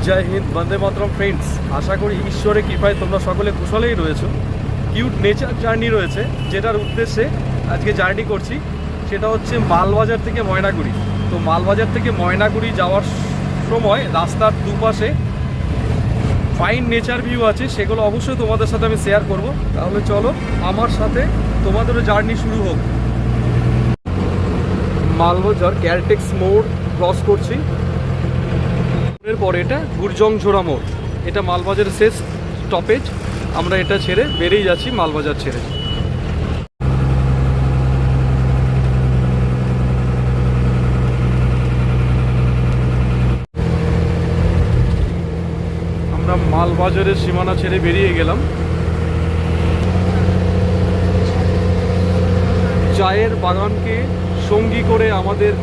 জয় হিন্দ, বন্দে মাতরম friends. আশা করি ঈশ্বরের কৃপায় তোমরা সকলে কুশলেই রয়েছো। কিউট নেচার জার্নি রয়েছে, যেটার উদ্দেশ্যে আজকে জার্নি করছি। সেটা হচ্ছে মালবাজার থেকে ময়নাগুড়ি। তো মালবাজার থেকে ময়নাগুড়ি যাওয়ার সময় রাস্তার দুপাশে ফাইন নেচার ভিউ আছে, সেগুলো অবশ্যই তোমাদের সাথে আমি শেয়ার করব। তাহলে চলো আমার সাথে তোমাদেরও জার্নি শুরু হোক। মালবাজার ক্যালটেক্স মোড় ক্রস করছি, এরপর এটা গুরজংঝোড়া মোড়। এটা মালবাজারের শেষ স্টপেজ। আমরা এটা ছেড়ে বেরিয়ে যাচ্ছি মালবাজার ছেড়ে। আমরা মালবাজারের সীমানা ছেড়ে বেরিয়ে গেলাম। চায়ের বাগানকে সঙ্গী করে আমাদের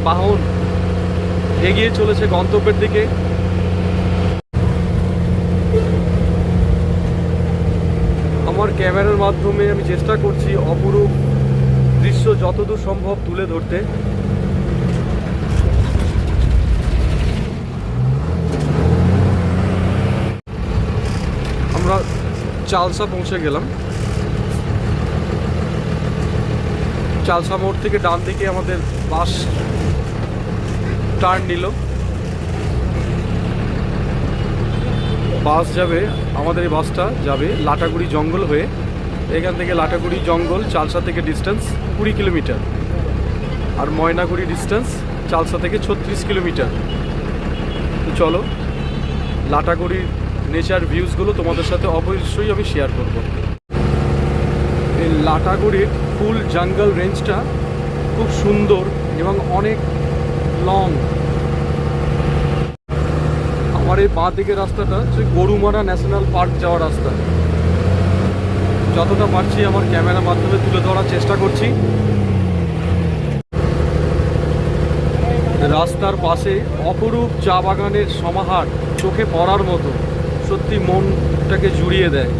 বাহন এগিয়ে চলেছে গন্তব্যের দিকে। আমার ক্যামেরার মাধ্যমে আমি চেষ্টা করছি অপরূপ দৃশ্য যতদূর সম্ভব তুলে ধরতে। আমরা চালসা পৌঁছে গেলাম। চালসা মোড় থেকে ডান দিকে আমাদের বাস টার্ন নিল। বাস যাবে, আমাদের এই বাসটা যাবে লাটাগুড়ি জঙ্গল হয়ে। এখান থেকে লাটাগুড়ি জঙ্গল চালসা থেকে ডিস্টেন্স 20 কিলোমিটার, আর ময়নাগুড়ি ডিস্টেন্স চালসা থেকে 36 কিলোমিটার। তো চলো, লাটাগুড়ির নেচার ভিউজগুলো তোমাদের সাথে অবশ্যই আমি শেয়ার করব। এই লাটাগুড়ির ফুল জঙ্গল রেঞ্জটা খুব সুন্দর এবং অনেক লং। আমার এই বাঁ দিকের রাস্তাটা হচ্ছে গরুমারা ন্যাশনাল পার্ক যাওয়ার রাস্তা। যতটা পারছি আমার ক্যামেরার মাধ্যমে তুলে ধরার চেষ্টা করছি। রাস্তার পাশে অপরূপ চা বাগানের সমাহার চোখে পড়ার মতো, সত্যি মনটাকে জুড়িয়ে দেয়।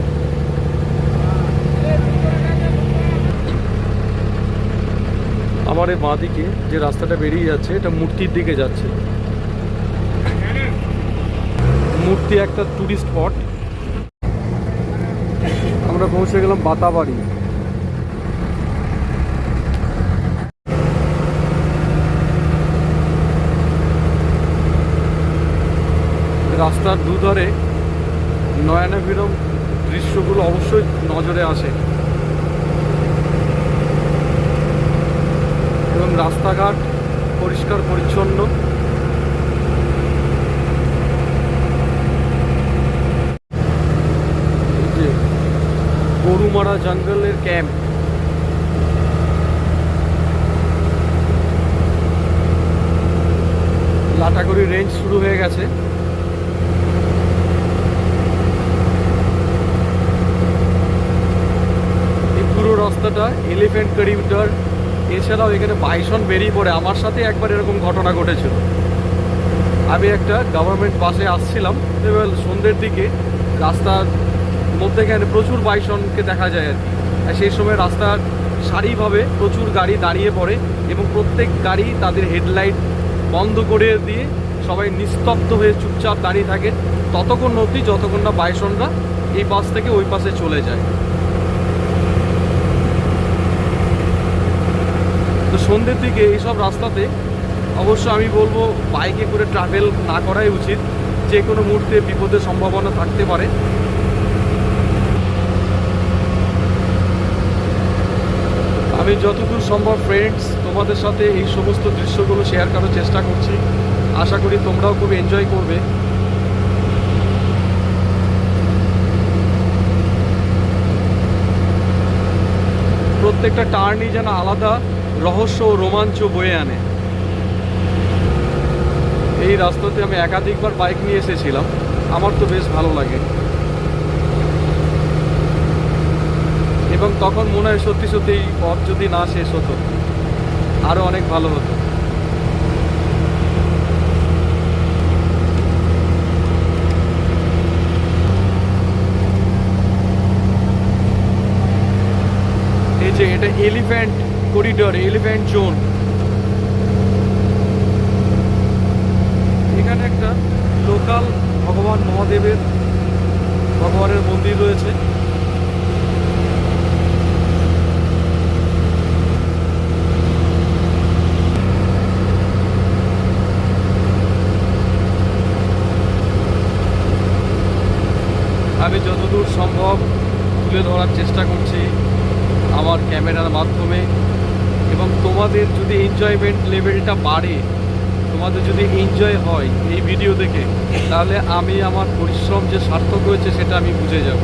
আমার এই বাঁ দিকে যে রাস্তাটা বেরিয়ে যাচ্ছে, এটা মূর্তির দিকে যাচ্ছে। মূর্তি একটা টুরিস্ট স্পট। আমরা পৌঁছে গেলাম বাতাবাড়ি। রাস্তার দুধারে নয়নাভিরাম দৃশ্যগুলো অবশ্যই নজরে আসে, এবং রাস্তাঘাট পরিষ্কার পরিচ্ছন্ন। গরুমারা জঙ্গলের ক্যাম্প। লাটাগুড়ি রেঞ্জ শুরু হয়ে গেছে। এই পুরো রাস্তাটা এলিফ্যান্ট করিডর। এছাড়াও এখানে বাইসন বেরিয়ে পড়ে। আমার সাথে একবার এরকম ঘটনা ঘটেছিল। আমি একটা গভর্নমেন্ট বাসে আসছিলাম, এবার সন্ধ্যের দিকে রাস্তার মধ্যেখানে প্রচুর বাইসনকে দেখা যায় আর কি। আর সেই সময় রাস্তার সারিভাবে প্রচুর গাড়ি দাঁড়িয়ে পড়ে, এবং প্রত্যেক গাড়ি তাদের হেডলাইট বন্ধ করে দিয়ে সবাই নিস্তব্ধ হয়ে চুপচাপ দাঁড়িয়ে থাকে ততক্ষণ অবধি যতক্ষণ না বাইসনরা এই পাশ থেকে ওই পাশে চলে যায়। তো সন্ধ্যের দিকে এইসব রাস্তাতে অবশ্য আমি বলবো বাইকে করে ট্রাভেল না করাই উচিত। যে কোনো মুহূর্তে বিপদের সম্ভাবনা থাকতে পারে। আমি যতদূর সম্ভব ফ্রেন্ডস তোমাদের সাথে এই সমস্ত দৃশ্যগুলো শেয়ার করার চেষ্টা করছি। আশা করি তোমরাও খুব এনজয় করবে। প্রত্যেকটা টার্নই যেন আলাদা রহস্য ও রোমাঞ্চ বয়ে আনে। এই রাস্তাতে আমি একাধিকবার বাইক নিয়ে এসেছিলাম, আমার তো বেশ ভালো লাগে। এবং তখন মনে হয় সত্যি সত্যি এই পথ যদি না শেষ হতো আরও অনেক ভালো হতো। এই যে এটা এলিফ্যান্ট করিডর, এলিফ্যান্ট জোন। এখানে একটা লোকাল ভগবান মহাদেবের ভগবানের মন্দির রয়েছে। আমি যতদূর সম্ভব তুলে ধরার চেষ্টা করছি আমার ক্যামেরার মাধ্যমে, এবং তোমাদের যদি এনজয়মেন্ট লেভেলটা বাড়ে, তোমাদের যদি এনজয় হয় এই ভিডিও দেখে, তাহলে আমি আমার পরিশ্রম যে সার্থক হয়েছে সেটা আমি বুঝে যাব।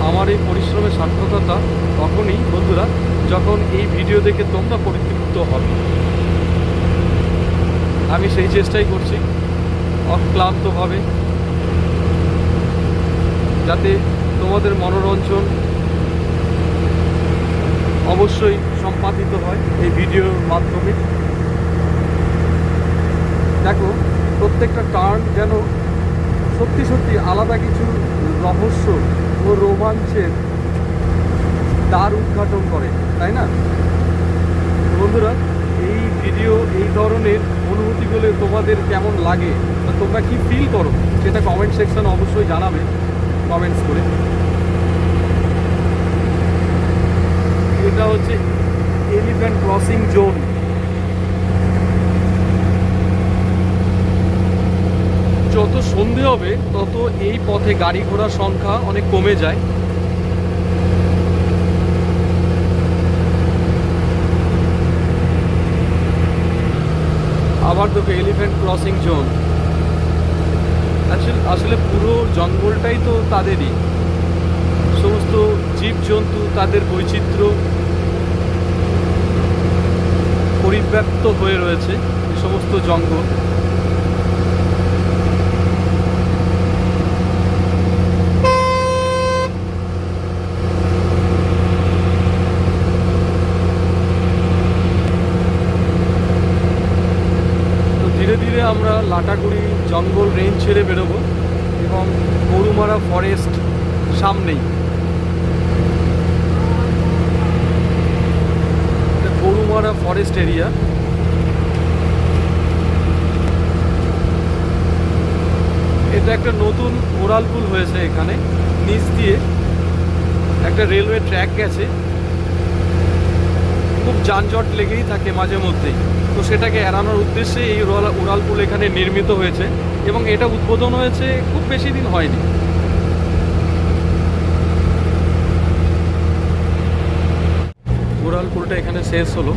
আমার এই পরিশ্রমের সার্থকতা তখনই বন্ধুরা, যখন এই ভিডিও দেখে তোমরা পরিতৃপ্ত হবে। আমি সেই চেষ্টাই করছি অক্লান্তভাবে, যাতে তোমাদের মনোরঞ্জন অবশ্যই সম্পাদিত হয় এই ভিডিওর মাধ্যমে। দেখো, প্রত্যেকটা টার্ন যেন সত্যি সত্যি আলাদা কিছু রহস্য ও রোমাঞ্চের দ্বার উদ্ঘাটন করে, তাই না বন্ধুরা? এই ভিডিও, এই ধরনের অনুভূতিগুলো তোমাদের কেমন লাগে, তোমরা কি ফিল করো, সেটা কমেন্ট সেকশনে অবশ্যই জানাবে কমেন্টস করে। এটা হচ্ছে এলিফ্যান্ট ক্রসিং জোন। যত সন্ধে হবে তত এই পথে গাড়ি ঘোড়ার সংখ্যা অনেক কমে যায়। আবার দেখো এলিফ্যান্ট ক্রসিং জোন। আসলে পুরো জঙ্গলটাই তো তাদেরই, সমস্ত জীবজন্তু, তাদের বৈচিত্র্য পরিব্যাপ্ত হয়ে রয়েছে এই সমস্ত জঙ্গল। আমরা লাটাগুড়ি জঙ্গল রেঞ্জ ছেড়ে বেরোবো এবং গরুমারা ফরেস্ট সামনেই। Gorumara forest area. এটা একটা নতুন ওড়ালপুল হয়েছে, এখানে নিচ দিয়ে একটা রেলওয়ে ট্র্যাক গেছে। খুব যানজট লেগেই থাকে মাঝে মধ্যেই, তো সেটাকে এড়ানোর উদ্দেশ্যে এই উড়ালপুল এখানে নির্মিত হয়েছে এবং এটা উদ্বোধন হয়েছে খুব বেশি দিন হয়নি। উড়ালপুলটা এখানে শেষ হলো।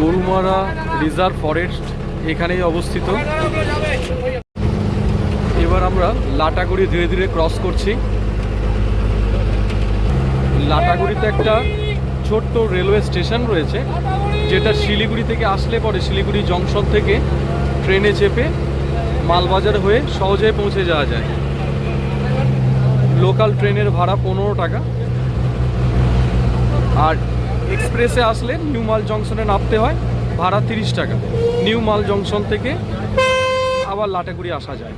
গরুমারা রিজার্ভ ফরেস্ট এখানেই অবস্থিত। এবার আমরা লাটাগুড়ি ধীরে ধীরে ক্রস করছি। লাটাগুড়িতে একটা ছোট্ট রেলওয়ে স্টেশন রয়েছে, যেটা শিলিগুড়ি থেকে আসলে পরে শিলিগুড়ি জংশন থেকে ট্রেনে চেপে মালবাজার হয়ে সহজে পৌঁছে যাওয়া যায়। লোকাল ট্রেনের ভাড়া 15 টাকা, আর এক্সপ্রেসে আসলে নিউ মাল জংশনে নামতে হয়, ভাড়া 30 টাকা। নিউ মাল জংশন থেকে আবার লাটাগুড়ি আসা যায়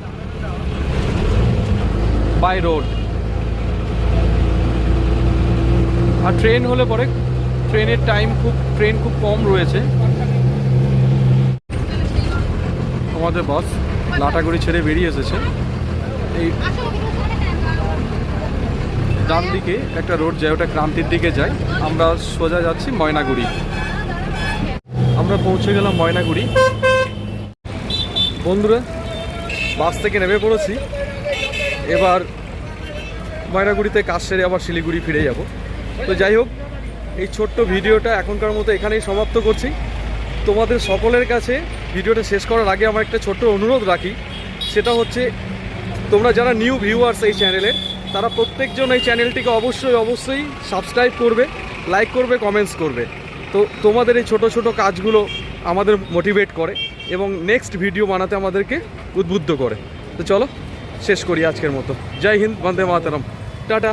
বাই রোড। আর ট্রেন হলে পরে ট্রেনের ট্রেন খুব কম রয়েছে। আমাদের বাস লাটাগুড়ি ছেড়ে বেরিয়ে এসেছে। এই ডান দিকে একটা রোড যায়, ওটা ক্রান্তির দিকে যায়। আমরা সোজা যাচ্ছি ময়নাগুড়ি। আমরা পৌঁছে গেলাম ময়নাগুড়ি। বন্ধুরা, বাস থেকে নেমে পড়েছি। এবার ময়নাগুড়িতে কাজ সেরে আবার শিলিগুড়ি ফিরে যাব। তো যাই হোক, এই ছোট্ট ভিডিওটা এখনকার মতো এখানেই সমাপ্ত করছি। তোমাদের সকলের কাছে ভিডিওটা শেষ করার আগে আমার একটা ছোট্ট অনুরোধ রাখি, সেটা হচ্ছে তোমরা যারা নিউ ভিউয়ার্স এই চ্যানেলের, তারা প্রত্যেকজন এই চ্যানেলটিকে অবশ্যই সাবস্ক্রাইব করবে, লাইক করবে, কমেন্টস করবে। তো তোমাদের এই ছোট ছোট কাজগুলো আমাদের মোটিভেট করে এবং নেক্সট ভিডিও বানাতে আমাদেরকে উদ্বুদ্ধ করে। তো চলো শেষ করি আজকের মতো। জয় হিন্দ, বন্দে মাতরম, টাটা।